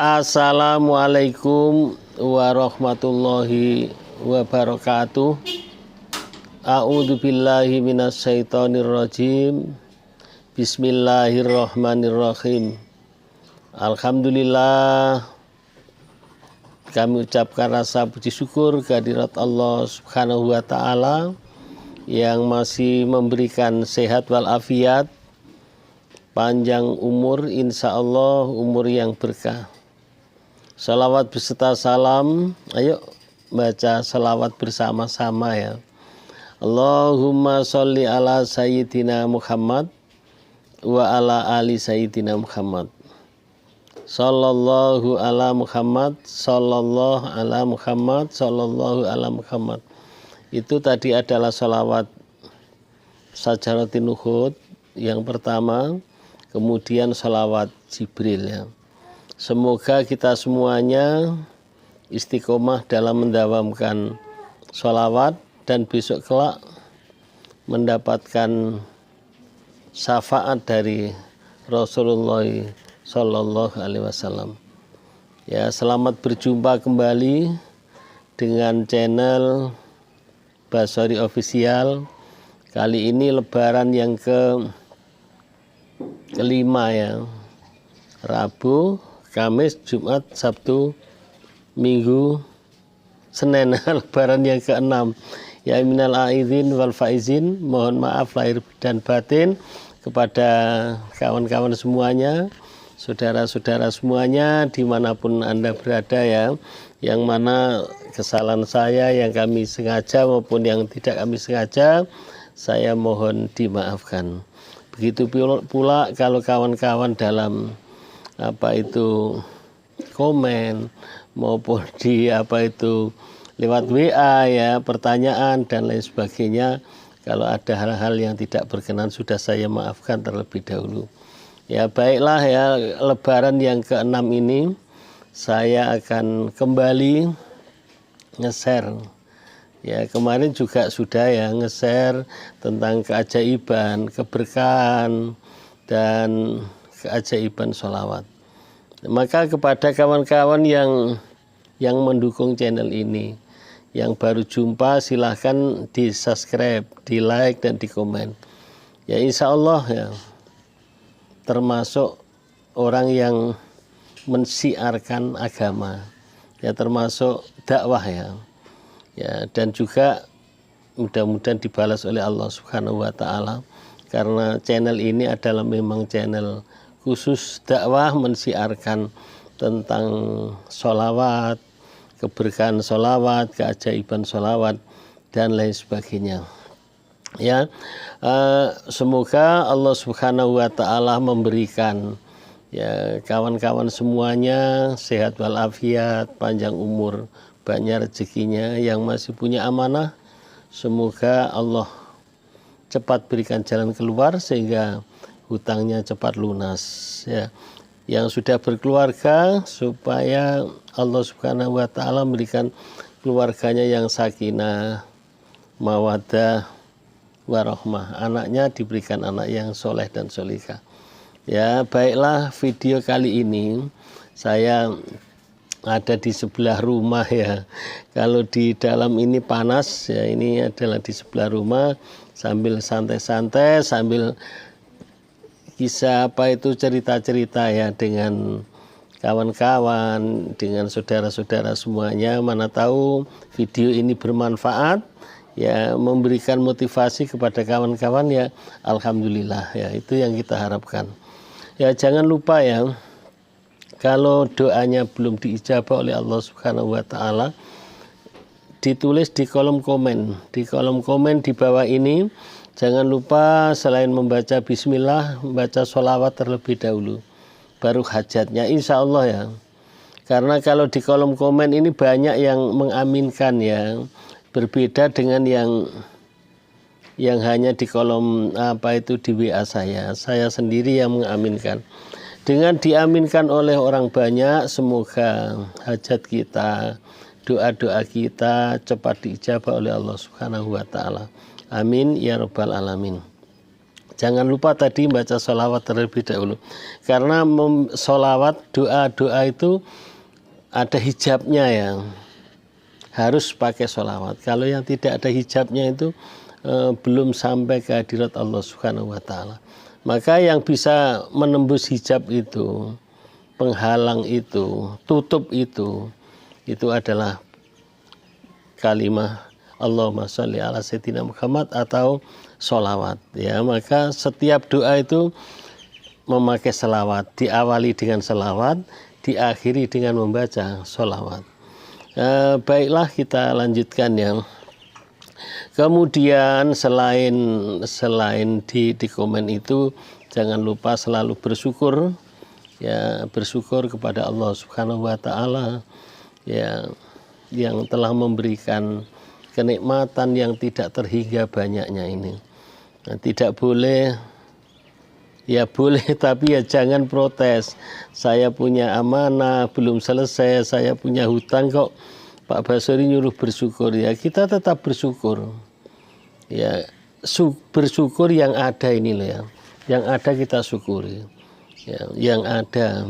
Assalamualaikum warahmatullahi wabarakatuh. A'udzubillahi minasyaitonirrajim. Bismillahirrahmanirrahim. Alhamdulillah, kami ucapkan rasa puji syukur kehadirat Allah Subhanahu wa ta'ala yang masih memberikan sehat walafiat, panjang umur, insya Allah umur yang berkah. Salawat beserta salam, ayo baca salawat bersama-sama ya. Allahumma sholli ala sayyidina Muhammad wa ala ali sayyidina Muhammad. Sallallahu ala Muhammad, sallallahu ala Muhammad, sallallahu ala Muhammad. Itu tadi adalah salawat Sajaratin Nuhud yang pertama, kemudian salawat Jibril ya. Semoga kita semuanya istiqomah dalam mendawamkan sholawat dan besok kelak mendapatkan syafaat dari Rasulullah Sallallahu Alaihi Wasallam. Ya, selamat berjumpa kembali dengan channel Basori Official. Kali ini Lebaran yang kelima ya. Rabu, Kamis, Jumat, Sabtu, Minggu, Senin, Lebaran yang ke-6. Ya minal aidin wal faizin, mohon maaf lahir dan batin kepada kawan-kawan semuanya, saudara-saudara semuanya dimanapun Anda berada ya. Yang mana kesalahan saya yang kami sengaja maupun yang tidak kami sengaja, saya mohon dimaafkan. Begitu pula kalau kawan-kawan dalam komen maupun di lewat WA ya, pertanyaan dan lain sebagainya, kalau ada hal-hal yang tidak berkenan sudah saya maafkan terlebih dahulu. Ya baiklah ya, Lebaran yang ke-6 ini saya akan kembali nge-share. Ya kemarin juga sudah ya nge-share tentang keajaiban, keberkahan dan keajaiban sholawat. Maka kepada kawan-kawan yang mendukung channel ini, yang baru jumpa silahkan di subscribe, di like dan di komen. Ya insya Allah ya, termasuk orang yang mensiarkan agama, ya termasuk dakwah ya. Ya dan juga mudah-mudahan dibalas oleh Allah Subhanahu wa ta'ala, karena channel ini adalah memang channel khusus dakwah, mensiarkan tentang sholawat, keberkahan sholawat, keajaiban sholawat dan lain sebagainya. Ya, semoga Allah Subhanahu wa ta'ala memberikan ya kawan-kawan semuanya sehat walafiat, panjang umur, banyak rezekinya. Yang masih punya amanah, semoga Allah cepat berikan jalan keluar sehingga hutangnya cepat lunas ya. Yang sudah berkeluarga supaya Allah Subhanahu wa ta'ala memberikan keluarganya yang sakinah, mawaddah, warahmah. Anaknya diberikan anak yang soleh dan solihah. Ya baiklah, video kali ini saya ada di sebelah rumah ya. Kalau di dalam ini panas ya, ini adalah di sebelah rumah sambil santai-santai, sambil kisah cerita-cerita ya dengan kawan-kawan, dengan saudara-saudara semuanya. Mana tahu video ini bermanfaat ya, memberikan motivasi kepada kawan-kawan ya, alhamdulillah ya, itu yang kita harapkan. Ya jangan lupa ya, kalau doanya belum diijabah oleh Allah Subhanahu wa ta'ala, ditulis di kolom komen. Di kolom komen di bawah ini, jangan lupa selain membaca bismillah, membaca sholawat terlebih dahulu, baru hajatnya insya Allah ya. Karena kalau di kolom komen ini banyak yang mengaminkan ya, berbeda dengan yang hanya di kolom di WA saya sendiri yang mengaminkan. Dengan diaminkan oleh orang banyak, semoga hajat kita, doa-doa kita cepat diijabah oleh Allah Subhanahu wa ta'ala. Amin ya rabbal alamin. Jangan lupa tadi baca sholawat terlebih dahulu. Karena sholawat, doa-doa itu ada hijabnya ya. Harus pakai sholawat. Kalau yang tidak ada hijabnya itu belum sampai ke hadirat Allah Subhanahu wa Ta'ala. Maka yang bisa menembus hijab itu, penghalang itu, tutup itu adalah kalimah Allahumma sholli ala sayyidina Muhammad atau sholawat ya. Maka setiap doa itu memakai selawat, diawali dengan selawat, diakhiri dengan membaca sholawat. Baiklah, kita lanjutkan ya. Kemudian selain di komen itu, jangan lupa selalu bersyukur ya, bersyukur kepada Allah Subhanahu wa Ta'ala ya, yang telah memberikan kenikmatan yang tidak terhingga banyaknya ini. Nah, tidak boleh, ya boleh tapi ya jangan protes. Saya punya amanah belum selesai, saya punya hutang kok Pak Basori nyuruh bersyukur. Ya kita tetap bersyukur. Ya bersyukur yang ada ini loh ya. Yang ada kita syukuri. Ya, yang ada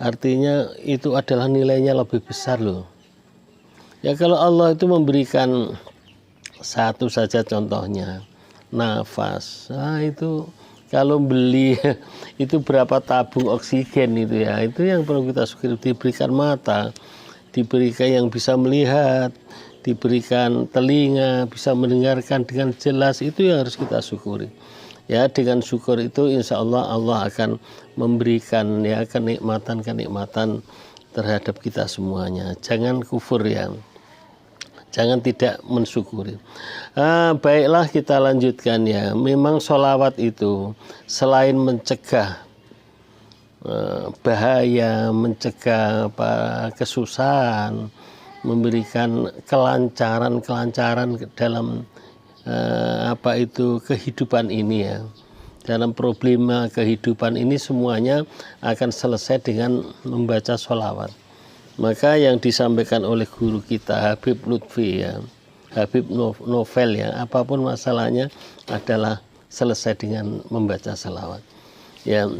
artinya itu adalah nilainya lebih besar loh. Ya kalau Allah itu memberikan satu saja contohnya, nafas. Nah itu kalau beli itu berapa tabung oksigen itu ya. Itu yang perlu kita syukuri. Diberikan mata, diberikan yang bisa melihat, diberikan telinga, bisa mendengarkan dengan jelas, itu yang harus kita syukuri. Ya dengan syukur itu insya Allah Allah akan memberikan ya kenikmatan terhadap kita semuanya. Jangan kufur ya. Jangan tidak mensyukuri. Baiklah kita lanjutkan ya. Memang sholawat itu selain mencegah bahaya, mencegah kesusahan, memberikan kelancaran dalam kehidupan ini ya. Dalam problema kehidupan ini semuanya akan selesai dengan membaca sholawat. Maka yang disampaikan oleh guru kita Habib Lutfi ya, Habib Novel ya, apapun masalahnya adalah selesai dengan membaca salawat. Ya,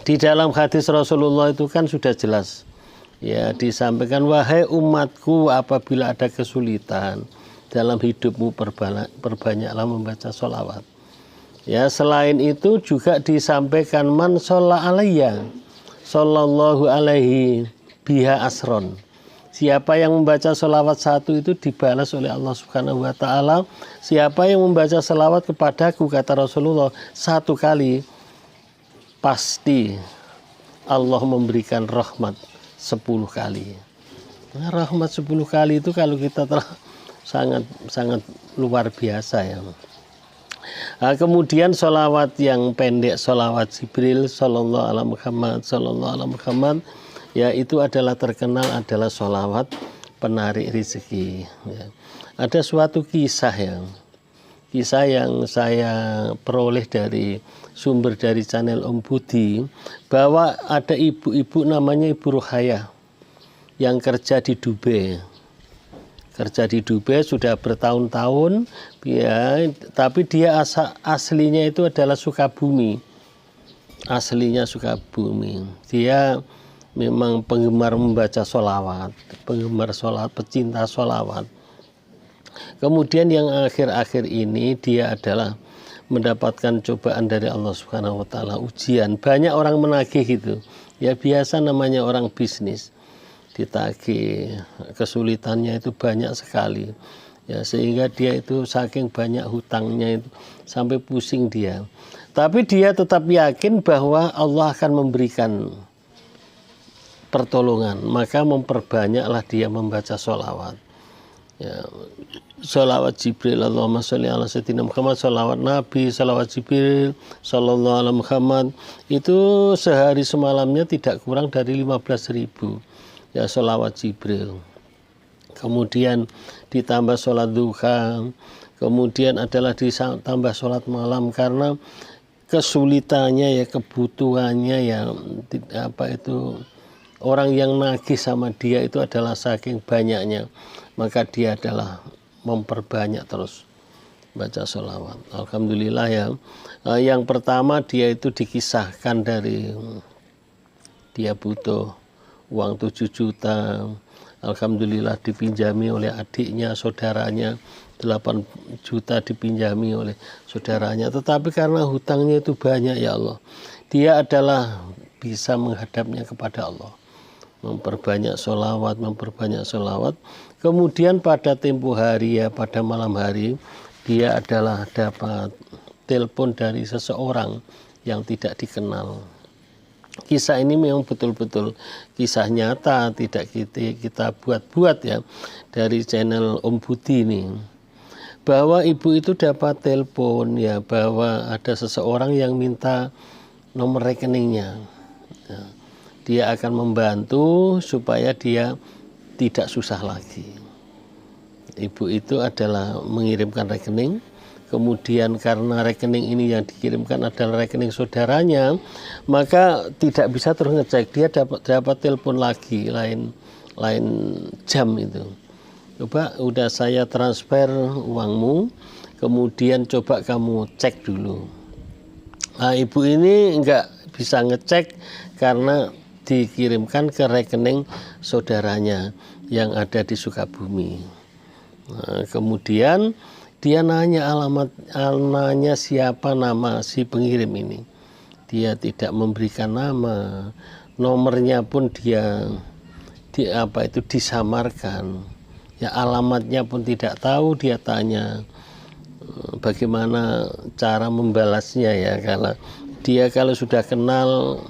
di dalam hadis Rasulullah itu kan sudah jelas ya, disampaikan wahai umatku apabila ada kesulitan dalam hidupmu perbanyaklah membaca sholawat. Ya, selain itu juga disampaikan man sholla alayya sallallahu alaihi biha asron. Siapa yang membaca sholawat satu itu dibalas oleh Allah Subhanahu wa Ta'ala. Siapa yang membaca sholawat kepadaku, kata Rasulullah, satu kali, pasti Allah memberikan rahmat 10 kali. Nah, rahmat 10 kali itu kalau kita telah sangat luar biasa ya. Nah, kemudian sholawat yang pendek, sholawat Jibril sallallahu alaihi Muhammad sallallahu alaihi Muhammad, ya itu adalah terkenal adalah sholawat penarik rezeki ya. Ada suatu kisah yang saya peroleh dari sumber dari channel Om Budi, bahwa ada ibu-ibu namanya Ibu Ruhayah yang kerja di Dubai. Kerja di Dubai sudah bertahun-tahun ya, tapi dia aslinya itu adalah Sukabumi. Aslinya Sukabumi. Dia memang penggemar membaca sholawat, penggemar sholawat, pecinta sholawat. Kemudian yang akhir-akhir ini dia adalah mendapatkan cobaan dari Allah Subhanahu wa Ta'ala, ujian. Banyak orang menagih gitu. Ya biasa namanya orang bisnis. Ditagih, kesulitannya itu banyak sekali. Ya sehingga dia itu saking banyak hutangnya itu sampai pusing dia. Tapi dia tetap yakin bahwa Allah akan memberikan pertolongan, maka memperbanyaklah dia membaca sholawat. Ya, sholawat Jibril, Allahumma sholli ala sayyidina Muhammad, sholawat Nabi, sholawat Jibril, sallallahu alaihi Muhammad, itu sehari semalamnya tidak kurang dari 15.000 ya sholawat Jibril. Kemudian ditambah sholat duha, kemudian adalah ditambah sholat malam, karena kesulitannya ya, kebutuhannya ya, orang yang nagih sama dia itu adalah saking banyaknya, maka dia adalah memperbanyak terus baca sholawat. Alhamdulillah ya. Yang pertama dia itu dikisahkan dari dia butuh uang 7 juta. Alhamdulillah dipinjami oleh adiknya, saudaranya. 8 juta dipinjami oleh saudaranya. Tetapi karena hutangnya itu banyak ya Allah, dia adalah bisa menghadapnya kepada Allah. Memperbanyak sholawat. Kemudian pada tempo hari ya, pada malam hari, dia adalah dapat telepon dari seseorang yang tidak dikenal. Kisah ini memang betul-betul kisah nyata, tidak kita buat-buat ya, dari channel Om Budi ini. Bahwa ibu itu dapat telepon ya, bahwa ada seseorang yang minta nomor rekeningnya. Ya, dia akan membantu supaya dia tidak susah lagi. Ibu itu adalah mengirimkan rekening. Kemudian karena rekening ini yang dikirimkan adalah rekening saudaranya, maka tidak bisa terus ngecek. Dia dapat telepon lagi lain jam itu. Coba udah saya transfer uangmu, kemudian coba kamu cek dulu. Nah, ibu ini enggak bisa ngecek karena dikirimkan ke rekening saudaranya yang ada di Sukabumi. Nah, kemudian dia nanya nanya siapa nama si pengirim ini. Dia tidak memberikan nama, nomornya pun dia disamarkan. Ya, alamatnya pun tidak tahu. Dia tanya bagaimana cara membalasnya ya, kalau sudah kenal,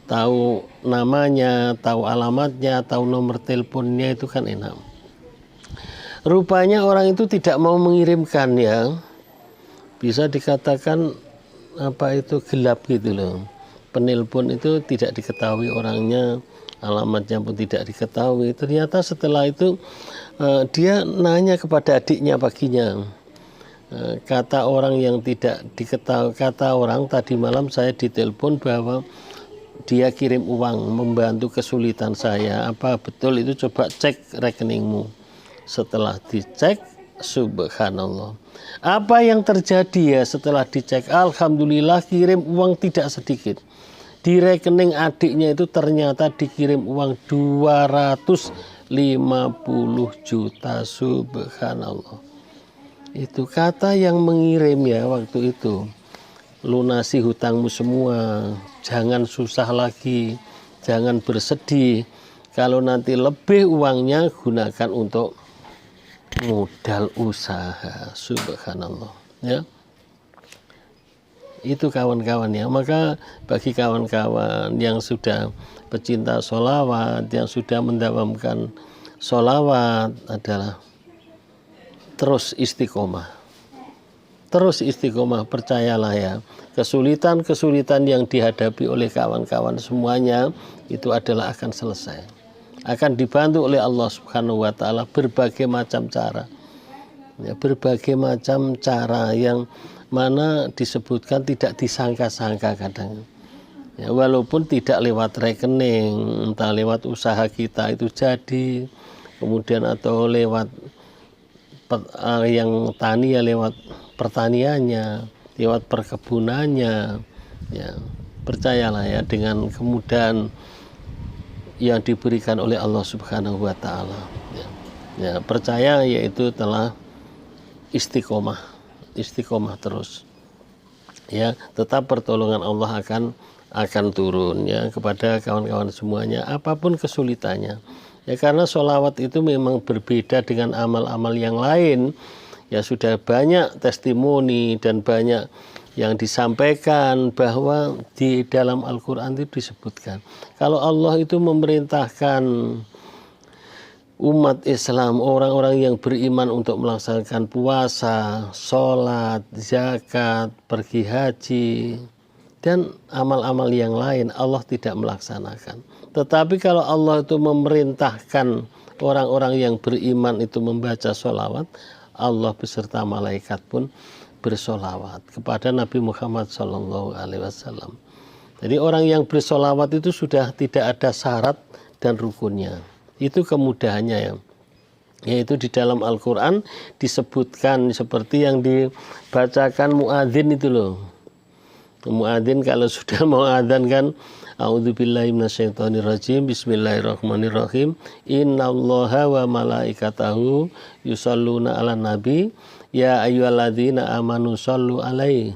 tahu namanya, tahu alamatnya, tahu nomor teleponnya, itu kan enak. Rupanya orang itu tidak mau mengirimkan ya. Bisa dikatakan gelap gitu loh. Penelpon itu tidak diketahui orangnya, alamatnya pun tidak diketahui. Ternyata setelah itu dia nanya kepada adiknya paginya. Kata orang yang tidak diketahui, kata orang tadi malam saya ditelepon bahwa dia kirim uang membantu kesulitan saya. Apa betul itu? Coba cek rekeningmu. Setelah dicek, subhanallah, apa yang terjadi ya setelah dicek? Alhamdulillah kirim uang tidak sedikit. Di rekening adiknya itu ternyata dikirim uang 250 juta, subhanallah. Itu kata yang mengirim ya waktu itu, lunasi hutangmu semua, jangan susah lagi, jangan bersedih. Kalau nanti lebih uangnya gunakan untuk modal usaha, subhanallah ya. Itu kawan-kawan ya. Maka bagi kawan-kawan yang sudah pecinta sholawat, yang sudah mendawamkan sholawat, adalah terus istiqomah, percayalah ya. Kesulitan yang dihadapi oleh kawan-kawan semuanya itu adalah akan selesai, akan dibantu oleh Allah Subhanahu wa Ta'ala berbagai macam cara ya, berbagai macam cara yang mana disebutkan tidak disangka-sangka kadang ya, walaupun tidak lewat rekening, entah lewat usaha kita itu jadi, kemudian atau lewat yang tani ya, lewat pertaniannya, lewat perkebunannya ya. Percayalah ya, dengan kemudahan yang diberikan oleh Allah Subhanahu wa Ta'ala ya, percaya yaitu telah istiqomah terus ya. Tetap pertolongan Allah akan turun ya kepada kawan-kawan semuanya, apapun kesulitannya ya. Karena sholawat itu memang berbeda dengan amal-amal yang lain ya. Sudah banyak testimoni dan banyak yang disampaikan bahwa di dalam Al-Quran itu disebutkan kalau Allah itu memerintahkan umat Islam, orang-orang yang beriman untuk melaksanakan puasa, sholat, zakat, pergi haji, dan amal-amal yang lain, Allah tidak melaksanakan. Tetapi kalau Allah itu memerintahkan orang-orang yang beriman itu membaca sholawat, Allah beserta malaikat pun bersolawat kepada Nabi Muhammad SAW. Jadi orang yang bersolawat itu sudah tidak ada syarat dan rukunnya. Itu kemudahannya ya. Yaitu di dalam Al-Quran disebutkan seperti yang dibacakan muadzin itu loh. Muadzin kalau sudah mau adzan kan, a'udzubillahi minasyaitonirrajim, bismillahirrahmanirrahim, innallaha wa malaikatahu yusholluna 'alan nabi ya ayyuhalladzina amanu shollu alaihi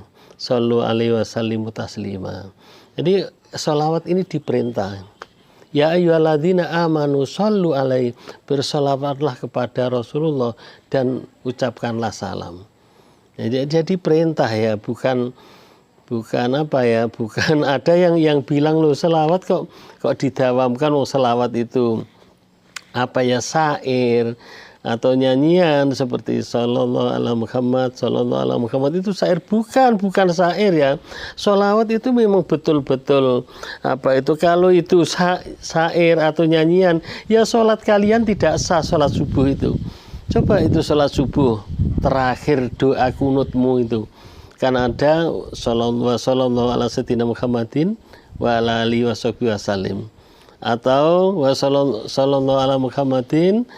wa sallimu taslima. Jadi sholawat ini diperintah. Ya ayyuhalladzina amanu shollu alaihi, bersolawatlah kepada Rasulullah dan ucapkanlah salam. Jadi perintah ya, bukan apa ya, bukan ada yang bilang loh selawat kok didawamkan. Selawat itu apa ya, syair atau nyanyian seperti sallallahu ala Muhammad itu syair, bukan syair ya. Sholawat itu memang betul-betul apa itu, kalau itu syair atau nyanyian ya sholat kalian tidak sah, sholat subuh itu. Coba itu sholat subuh terakhir doa kunutmu itu kan ada sallallahu ala sayyidina Muhammadin wa ala alihi wasallim, atau sallallahu ala Muhammadin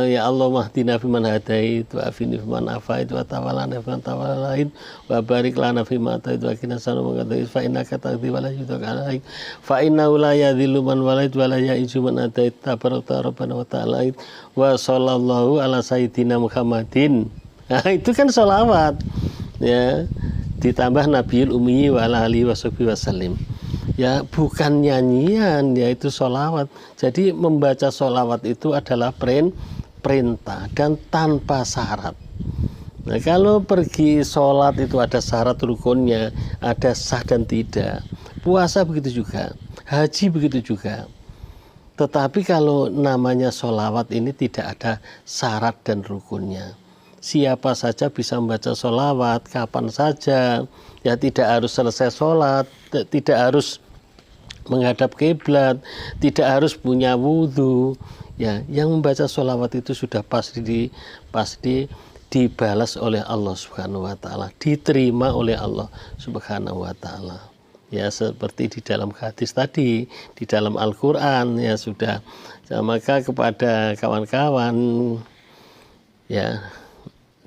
ya Allah mahdina fiman hadait wa afini fiman afait wa tawallana fiman tawallait wa barik lana fima atait wa qina syarra ma qadait fa innaka taqdi wa la yuqda alaik fa innahu la yadhillu man walait wa la ya'izzu man atait tabaraka rabbana wa ta'ala wa sallallahu ala sayyidina Muhammadin. Nah, itu kan sholawat ya, ditambah Nabiul Ummi wa ala alihi wasallim. Ya bukan nyanyian, yaitu sholawat. Jadi membaca sholawat itu adalah perintah dan tanpa syarat. Nah kalau pergi sholat itu ada syarat rukunnya, ada sah dan tidak. Puasa begitu juga, haji begitu juga. Tetapi kalau namanya sholawat ini tidak ada syarat dan rukunnya. Siapa saja bisa membaca sholawat kapan saja. Ya tidak harus selesai sholat, tidak harus menghadap kiblat, tidak harus punya wudhu. Ya, yang membaca sholawat itu sudah pasti dibalas oleh Allah Subhanahu wa taala, diterima oleh Allah Subhanahu wa taala. Ya seperti di dalam hadis tadi, di dalam Al-Qur'an ya sudah. Maka kepada kawan-kawan ya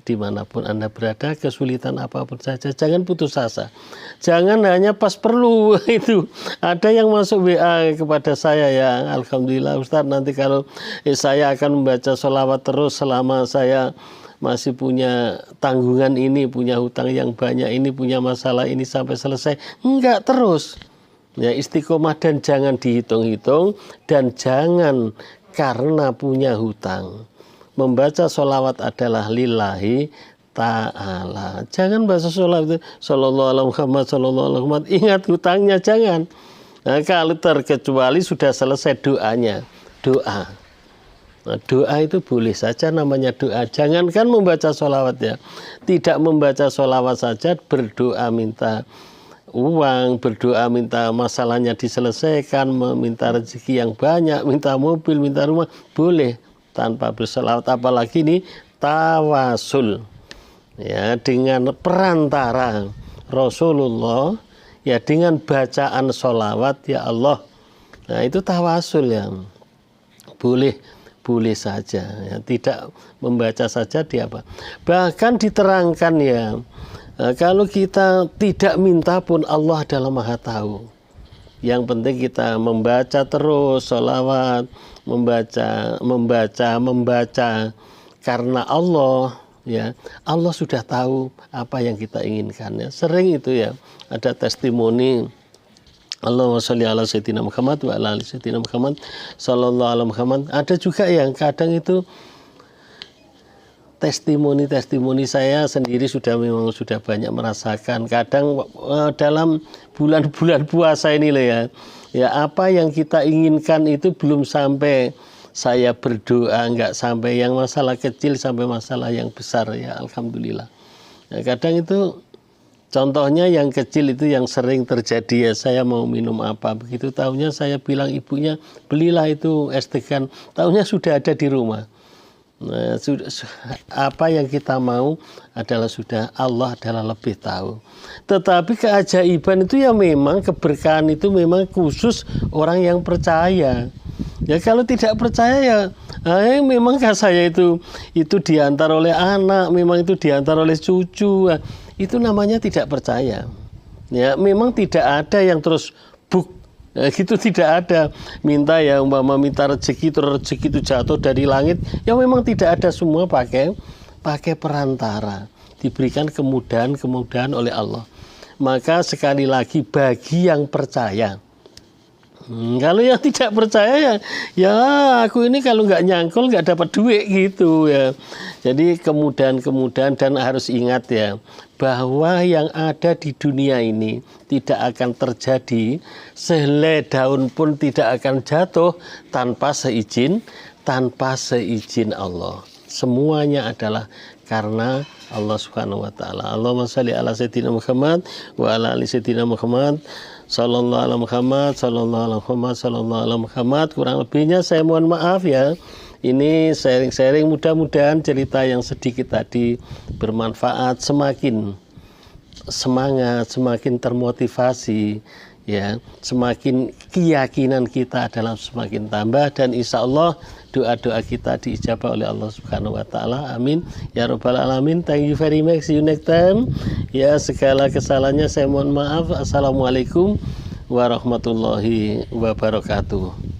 dimanapun Anda berada, kesulitan apapun saja, jangan putus asa. Jangan hanya pas perlu itu. Ada yang masuk WA kepada saya ya, alhamdulillah Ustadz, nanti kalau saya akan membaca sholawat terus selama saya masih punya tanggungan ini, punya hutang yang banyak ini, punya masalah ini sampai selesai. Enggak, terus. Ya istiqomah dan jangan dihitung-hitung, dan jangan karena punya hutang. Membaca sholawat adalah lillahi ta'ala. Jangan baca sholawat itu sallallahu alaihi Muhammad, sallallahu alaihi Muhammad. Ingat hutangnya, jangan. Nah, kalau terkecuali sudah selesai doanya, doa. Nah, doa itu boleh saja namanya doa. Jangankan membaca sholawat ya. Tidak membaca sholawat saja, berdoa minta uang, berdoa minta masalahnya diselesaikan, meminta rezeki yang banyak, minta mobil, minta rumah, boleh tanpa berselawat. Apalagi ini tawasul ya, dengan perantara Rasulullah ya, dengan bacaan sholawat ya Allah. Nah itu tawasul yang boleh saja ya, tidak membaca saja dia apa. Bahkan diterangkan ya, kalau kita tidak minta pun Allah adalah Maha Tahu. Yang penting kita membaca terus sholawat, membaca karena Allah ya, Allah sudah tahu apa yang kita inginkan ya. Sering itu ya ada testimoni Allahumma sholli ala sayyidina Muhammad wa ala ali sayyidina Muhammad sallallahu alaihi Muhammad. Ada juga yang kadang itu testimoni saya sendiri memang sudah banyak merasakan. Kadang dalam bulan-bulan puasa ini loh ya. Ya apa yang kita inginkan itu belum sampai saya berdoa, enggak sampai yang masalah kecil sampai masalah yang besar ya, alhamdulillah. Ya, kadang itu contohnya yang kecil itu yang sering terjadi ya, saya mau minum apa, begitu tahunya saya bilang ibunya belilah itu es degan, tahunya sudah ada di rumah. Nah, apa yang kita mau adalah sudah, Allah adalah lebih tahu. Tetapi keajaiban itu ya memang, keberkahan itu memang khusus orang yang percaya. Ya kalau tidak percaya ya Memang saya itu diantar oleh anak, memang itu diantar oleh cucu. Itu namanya tidak percaya. Ya, memang tidak ada yang terus gitu, tidak ada. Minta ya umpama minta rezeki itu jatuh dari langit, ya memang tidak ada, semua pakai perantara, diberikan kemudahan oleh Allah. Maka sekali lagi bagi yang percaya, kalau yang tidak percaya ya aku ini kalau nggak nyangkul nggak dapat duit gitu ya. Jadi kemudahan dan harus ingat ya, bahwa yang ada di dunia ini tidak akan terjadi, sehelai daun pun tidak akan jatuh tanpa seizin Allah. Semuanya adalah karena Allah Subhanahu wa taala. Allahumma shalli ala sayyidina Muhammad wa ala ali sayyidina Muhammad. Sallallahu alaihi Muhammad, sallallahu alaihi Muhammad, sallallahu alaihi Muhammad. Kurang lebihnya saya mohon maaf ya. Ini sharing-sharing, mudah-mudahan cerita yang sedikit tadi bermanfaat, semakin semangat, semakin termotivasi ya, semakin keyakinan kita adalah semakin tambah, dan insya Allah doa-doa kita diijabah oleh Allah Subhanahu wa taala. Amin ya rabbal alamin. Thank you very much. See you next time. Ya, segala kesalahannya saya mohon maaf. Assalamualaikum warahmatullahi wabarakatuh.